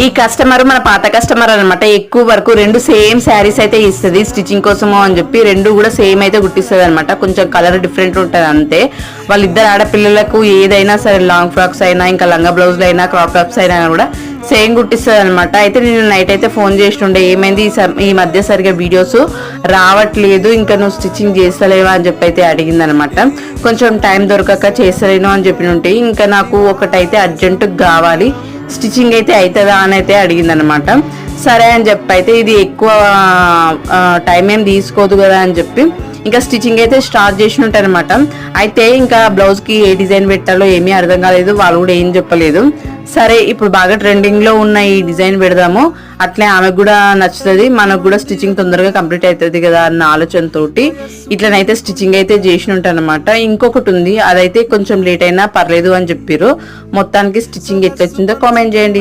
ఈ కస్టమర్ మన పాత కస్టమర్ అనమాట. ఎక్కువ వరకు 2 సేమ్ శారీస్ అయితే ఇస్తుంది స్టిచ్చింగ్ కోసము అని చెప్పి. 2 కూడా సేమ్ అయితే కుట్టిస్తుంది అనమాట. కొంచెం కలర్ డిఫరెంట్ ఉంటుంది అంతే. వాళ్ళిద్దరు ఆడపిల్లలకు ఏదైనా సరే, లాంగ్ ఫ్రాక్స్ అయినా, ఇంకా లంగా బ్లౌజ్లు అయినా, క్రాప్ టాప్స్ అయినా కూడా సేమ్ కుట్టిస్తుంది అనమాట. అయితే నేను నైట్ అయితే ఫోన్ చేస్తుండే, ఏమైంది ఈ మధ్య సరిగా వీడియోస్ రావట్లేదు, ఇంకా నువ్వు స్టిచ్చింగ్ చేస్తలేవా అని చెప్పి అయితే అడిగింది అనమాట. కొంచెం టైం దొరకక చేస్తలేను అని చెప్పినుంటే, ఇంకా నాకు ఒకటైతే అర్జెంట్ కావాలి, స్టిచ్చింగ్ అయితే అవుతుందా అని అయితే అడిగింది అనమాట. సరే అని చెప్పి అయితే ఇది ఎక్కువ టైం ఏం తీసుకోదు కదా అని చెప్పి ఇంకా స్టిచ్చింగ్ అయితే స్టార్ట్ చేసి ఉంటాయి అనమాట. అయితే ఇంకా బ్లౌజ్కి ఏ డిజైన్ పెట్టాలో ఏమీ అర్థం కాలేదు, వాళ్ళు కూడా ఏం చెప్పలేదు. సరే ఇప్పుడు బాగా ట్రెండింగ్లో ఉన్న ఈ డిజైన్ పెడదాము, అట్లే ఆమెకు కూడా నచ్చుతుంది, మనకు కూడా స్టిచ్చింగ్ తొందరగా కంప్లీట్ అవుతుంది కదా అన్న ఆలోచనతోటి ఇట్లనైతే స్టిచ్చింగ్ అయితే చేసి ఉంటాను అనమాట. ఇంకొకటి ఉంది, అదైతే కొంచెం లేట్ అయినా పర్లేదు అని చెప్పారు. మొత్తానికి స్టిచ్చింగ్ ఎట్లా వచ్చిందో కామెంట్ చేయండి.